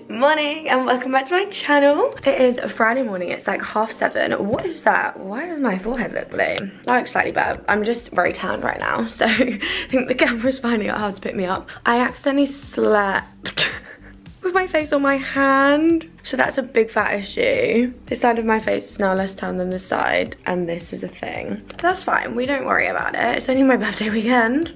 Good morning and welcome back to my channel. It is a Friday morning, it's like 7:30. What is that? Why does my forehead look blue? That looks slightly better. I'm just very tanned right now, so I think the camera's finding out how to pick me up. I accidentally slept with my face on my hand, so that's a big fat issue. This side of my face is now less tan than this side, and this is a thing. But that's fine, we don't worry about it. It's only my birthday weekend.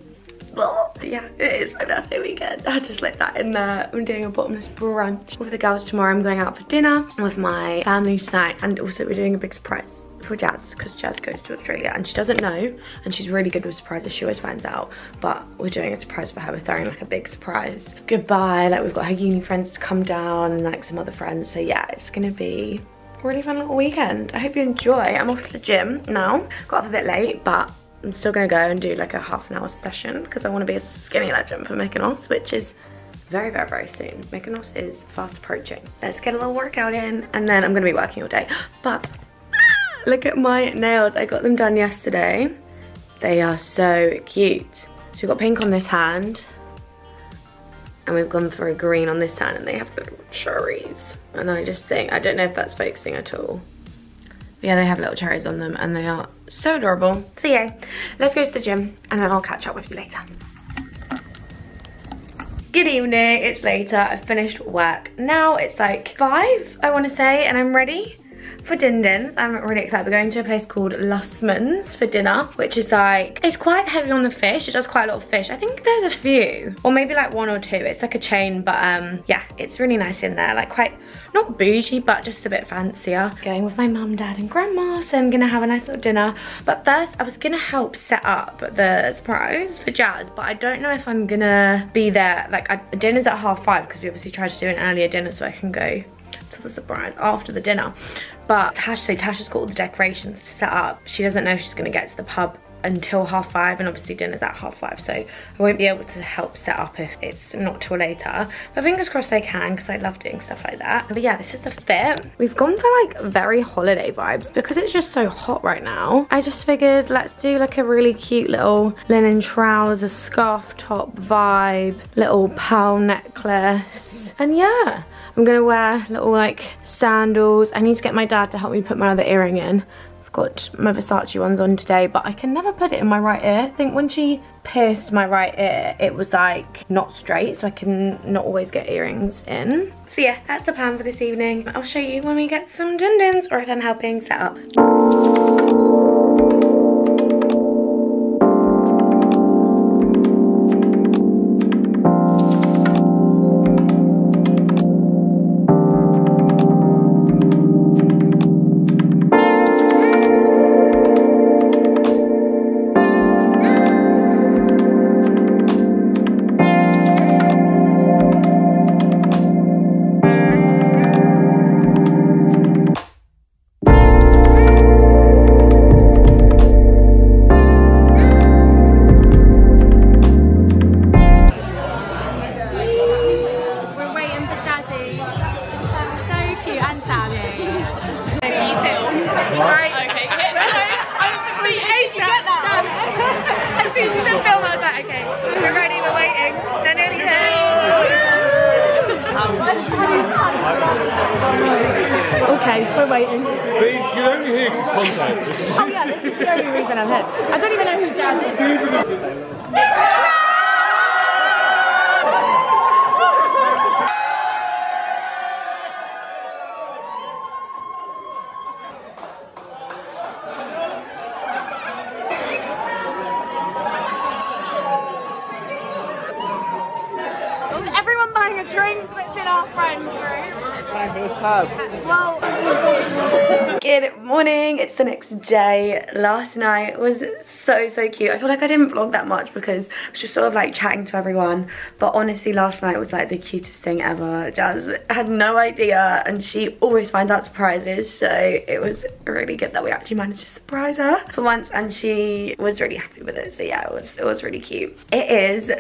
Well, yeah, it is my birthday weekend. I just like that in there. I'm doing a bottomless brunch with the girls tomorrow. I'm going out for dinner with my family tonight, and also we're doing a big surprise for Jazz, because Jazz goes to Australia and she doesn't know, and she's really good with surprises. She always finds out, but we're doing a surprise for her. We're throwing like a big surprise goodbye. Like, we've got her uni friends to come down and like some other friends, so yeah, it's gonna be a really fun little weekend. I hope you enjoy. I'm off to the gym now. Got up a bit late, but I'm still gonna go and do like a half-an-hour session because I want to be a skinny legend for Mykonos, which is very, very, very soon. Mykonos is fast approaching. Let's get a little workout in, and then I'm gonna be working all day. But look at my nails. I got them done yesterday. They are so cute. So we've got pink on this hand, and we've gone for a green on this hand, and they have little cherries. And I just think, I don't know if that's focusing at all. But yeah, they have little cherries on them, and they are so adorable. So yeah, let's go to the gym, and then I'll catch up with you later. Good evening, it's later. I've finished work. Now it's like 5, I want to say, and I'm ready for din-dins. I'm really excited. We're going to a place called Lussman's for dinner, which is like, it's quite heavy on the fish. It does quite a lot of fish. I think there's a few, or maybe like 1 or 2. It's like a chain, but yeah, it's really nice in there. Like, quite, not bougie, but just a bit fancier. Going with my mum, dad and grandma, so I'm gonna have a nice little dinner. But first, I was gonna help set up the surprise for Jazz, but I don't know if I'm gonna be there. Like, dinner's at 5:30, because we obviously tried to do an earlier dinner so I can go to the surprise after the dinner. But Tasha's got all the decorations to set up. She doesn't know she's gonna get to the pub until 5:30, and obviously dinner's at 5:30, so I won't be able to help set up if it's not till later. But fingers crossed I can, because I love doing stuff like that. But yeah, this is the fit. We've gone for like very holiday vibes because it's just so hot right now. I just figured let's do like a really cute little linen trouser, scarf top vibe, little pearl necklace, and yeah. I'm gonna wear little like sandals. I need to get my dad to help me put my other earring in. I've got my Versace ones on today, but I can never put it in my right ear. I think when she pierced my right ear, it was like not straight, so I can not always get earrings in. So yeah, that's the plan for this evening. I'll show you when we get some din-dins, or if I'm helping set up. Okay, we're waiting. Please, you're only here to contact. Oh yeah, this is the only reason I'm here. I don't even know who Jazz is. Is everyone buying a drink that's in our friend group? For the tab. Well, good morning, it's the next day. Last night was so cute. I feel like I didn't vlog that much because I was just sort of like chatting to everyone, but honestly last night was like the cutest thing ever. Jazz had no idea, and she always finds out surprises, so it was really good that we actually managed to surprise her for once, and she was really happy with it. So yeah, it was really cute. It is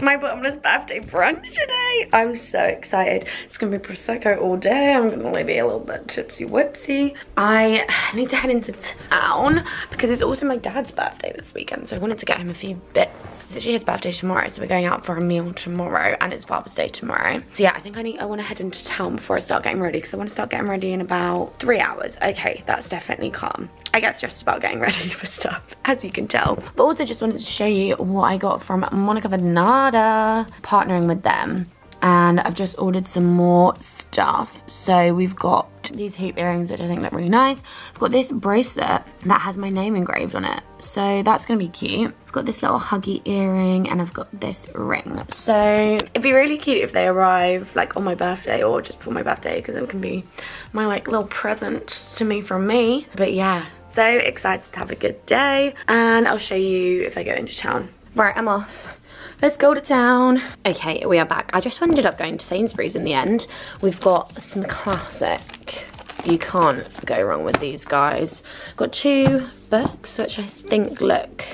my bottomless birthday brunch today. I'm so excited. It's gonna be Prosecco all day. I'm gonna only be a little bit tipsy whipsy. I need to head into town because it's also my dad's birthday this weekend, so I wanted to get him a few bits. It's actually his birthday tomorrow, so we're going out for a meal tomorrow, and it's Father's Day tomorrow. So yeah, I think I want to head into town before I start getting ready, because I want to start getting ready in about 3 hours. Okay, that's definitely calm. I get stressed about getting ready for stuff, as you can tell. But also just wanted to show you what I got from Monica Venada, partnering with them. And I've just ordered some more stuff. So we've got these hoop earrings, which I think look really nice. I've got this bracelet that has my name engraved on it, so that's gonna be cute. I've got this little huggy earring, and I've got this ring. So it'd be really cute if they arrive like on my birthday or just before my birthday, because it can be my like little present to me from me. But yeah, so excited to have a good day, and I'll show you if I go into town. Right, I'm off. Let's go to town. Okay, we are back. I just ended up going to Sainsbury's in the end. We've got some classic. You can't go wrong with these guys. Got 2 books, which I think look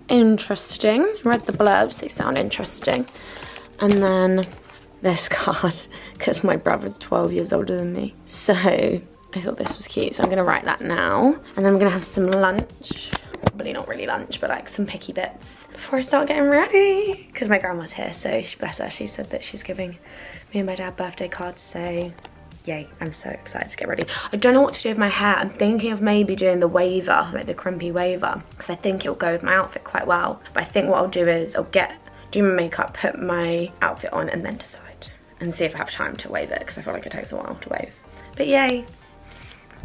interesting. Read the blurbs, they sound interesting. And then this card, because my brother's 12 years older than me. So I thought this was cute, so I'm gonna write that now. And then I'm gonna have some lunch. Probably not really lunch, but like some picky bits before I start getting ready, because my grandma's here, so bless her, she said that she's giving me and my dad birthday cards, so yay, I'm so excited to get ready. I don't know what to do with my hair. I'm thinking of maybe doing the waver, like the crimpy waver, because I think it'll go with my outfit quite well. But I think what I'll do is I'll do my makeup, put my outfit on, and then decide and see if I have time to wave it, because I feel like it takes a while to wave. But yay,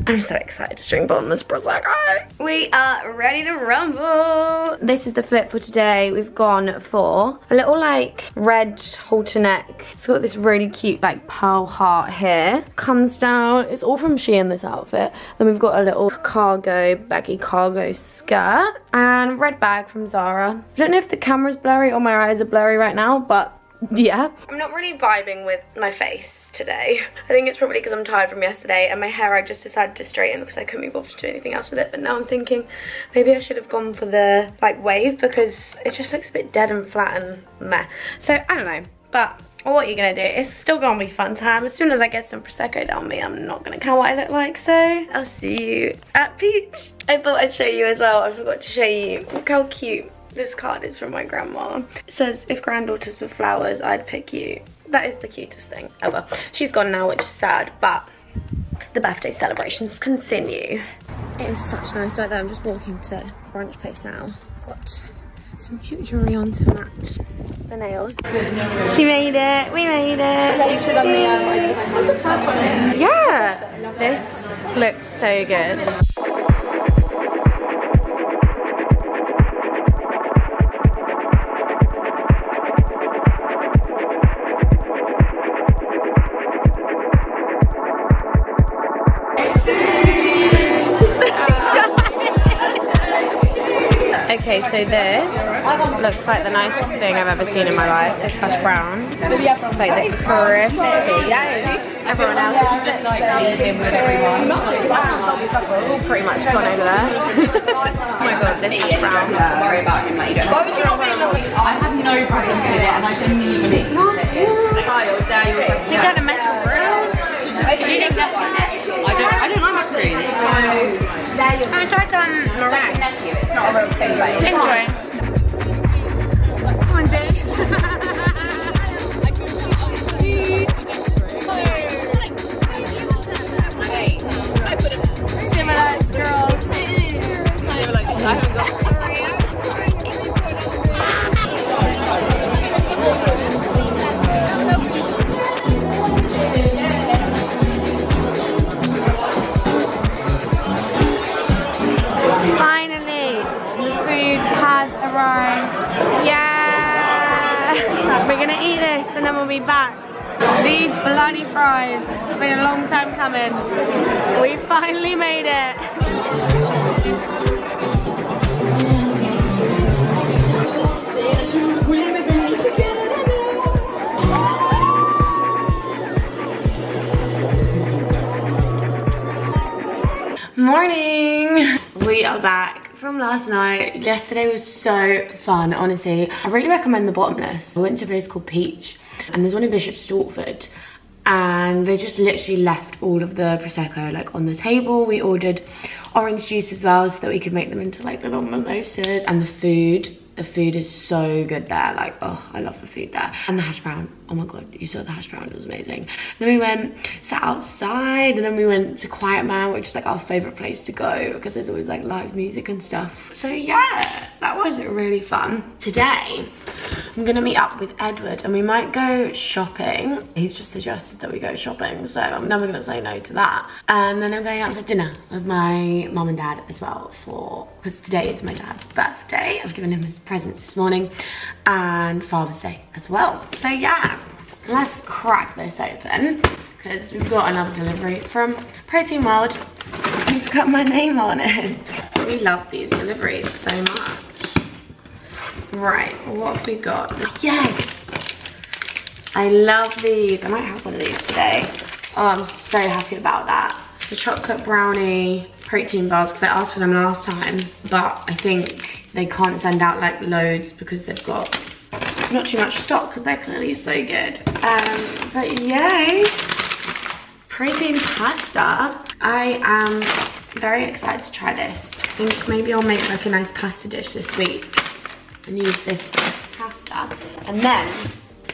I'm so excited to drink bottomless Prosecco. We are ready to rumble. This is the fit for today. We've gone for a little like red halter neck. It's got this really cute like pearl heart here. Comes down, it's all from Shein, this outfit. Then we've got a little cargo, baggy cargo skirt, and red bag from Zara. I don't know if the camera's blurry or my eyes are blurry right now, but yeah. I'm not really vibing with my face today. I think it's probably because I'm tired from yesterday, and my hair I just decided to straighten because I couldn't be bothered to do anything else with it. But now I'm thinking maybe I should have gone for the like wave, because it just looks a bit dead and flat and meh. So I don't know, but what are you gonna do? It's still gonna be fun time. As soon as I get some Prosecco down me, I'm not gonna care what I look like. So I'll see you at Peach. I thought I'd show you as well. I forgot to show you. Look how cute this card is from my grandma. It says, if granddaughters were flowers, I'd pick you. That is the cutest thing ever. She's gone now, which is sad, but the birthday celebrations continue. It is such nice weather. I'm just walking to brunch place now. I've got some cute jewelry on to match the nails. She made it. We made it. Yeah, you should have done what's the first one? Yeah. This looks so good. Okay, so this looks like the nicest thing I've ever seen in my life. It's hash brown. It's like the crispy. Everyone else is just like leaving with everyone. All pretty much gone over there. Oh my god, this hash brown. Don't worry about him later. I have no problem with it, and I genuinely believe it. You got a metal grill? Did you think that one? I don't like macaroons. I tried on meringue. It's not a real thing, but enjoy. Come on, Jane. Similar girls. I haven't got. Yeah! We're gonna eat this and then we'll be back. These bloody fries. It's been a long time coming. We finally made it. Morning! We are back from last night. Yesterday was so fun, honestly. I really recommend the Bottomless. I went to a place called Peach, and there's one in Bishop Stortford, and they just literally left all of the Prosecco like on the table. We ordered orange juice as well so that we could make them into like little mimosas. And the food is so good there. Like, oh, I love the food there. And the hash brown, oh my god, you saw the hash brown, it was amazing. Then we went, sat outside, and then we went to Quiet Man, which is like our favorite place to go because there's always like live music and stuff. So yeah, that was really fun. Today, I'm gonna meet up with Edward and we might go shopping. He's just suggested that we go shopping, so I'm never gonna say no to that. And then I'm going out for dinner with my mum and dad as well because today is my dad's birthday. I've given him his presents this morning, and Father's Day as well. So yeah, let's crack this open because we've got another delivery from Protein World. It's got my name on it. We love these deliveries so much. Right, what have we got? Yes! I love these. I might have one of these today. Oh, I'm so happy about that. The chocolate brownie protein bars, because I asked for them last time, but I think they can't send out like loads because they've got not too much stock because they're clearly so good. But yay! Protein pasta. I am very excited to try this. I think maybe I'll make like a nice pasta dish this week and use this pasta. And then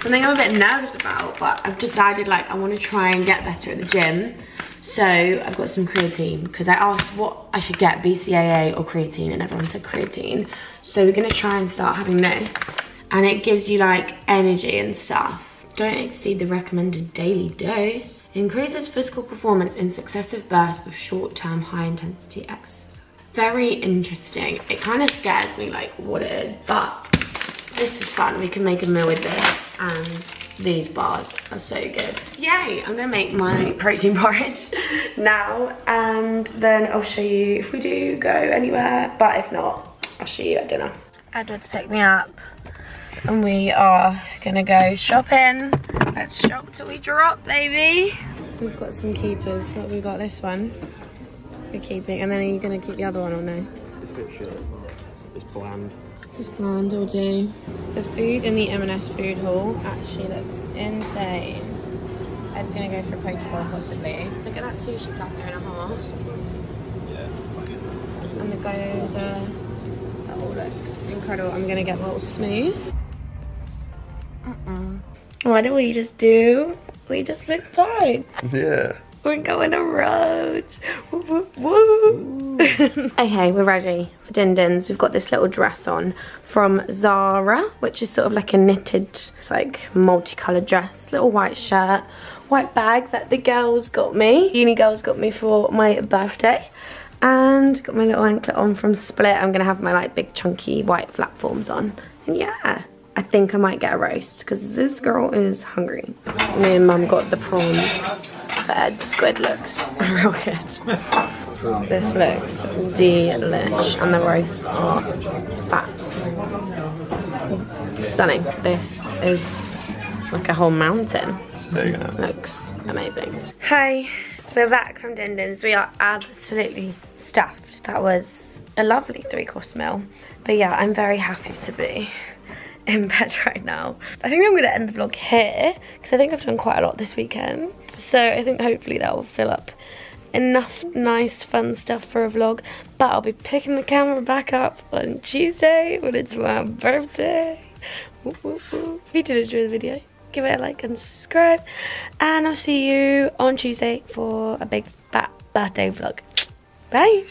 something I'm a bit nervous about, but I've decided like I want to try and get better at the gym. So I've got some creatine because I asked what I should get, BCAA or creatine, and everyone said creatine. So we're gonna try and start having this, and it gives you like energy and stuff. Don't exceed the recommended daily dose. Increases physical performance in successive bursts of short-term high-intensity exercise. Very interesting. It kind of scares me like what it is, but this is fun. We can make a meal with this, and these bars are so good. Yay, I'm gonna make my protein porridge now, and then I'll show you if we do go anywhere, but if not, I'll show you at dinner. Edward's picked me up and we are gonna go shopping. Let's shop till we drop, baby. We've got some keepers. What have we got? This one we're keeping, and then are you gonna keep the other one or no? It's a bit shit. It's bland. This bland will do. The food in the M&S food hall actually looks insane. Ed's gonna go for a poke bowl possibly. Look at that sushi platter and a half. Yeah. And the gyoza. That all looks incredible. I'm gonna get roll smooth. What did we just do? We just picked fine. Yeah. We're going to Rhodes. Woo, woo, woo. Okay, we're ready for din-dins. We've got this little dress on from Zara, which is sort of like a knitted, it's like multicolored dress. Little white shirt, white bag that the girls got me. Uni girls got me for my birthday. And got my little anklet on from Split. I'm gonna have my like big chunky white platforms on. And yeah, I think I might get a roast because this girl is hungry. Me and Mum got the prawns. But squid looks real good. This looks delish, and the roasts are fat. Stunning. This is like a whole mountain. There you go. Looks amazing. Hi, we're back from Din-Din's. We are absolutely stuffed. That was a lovely 3-course meal. But yeah, I'm very happy to be in bed right now. I think I'm gonna end the vlog here because I think I've done quite a lot this weekend. So I think hopefully that will fill up enough nice fun stuff for a vlog. But I'll be picking the camera back up on Tuesday when it's my birthday. Woo, woo, woo. If you did enjoy the video, give it a like and subscribe. And I'll see you on Tuesday for a big fat birthday vlog. Bye.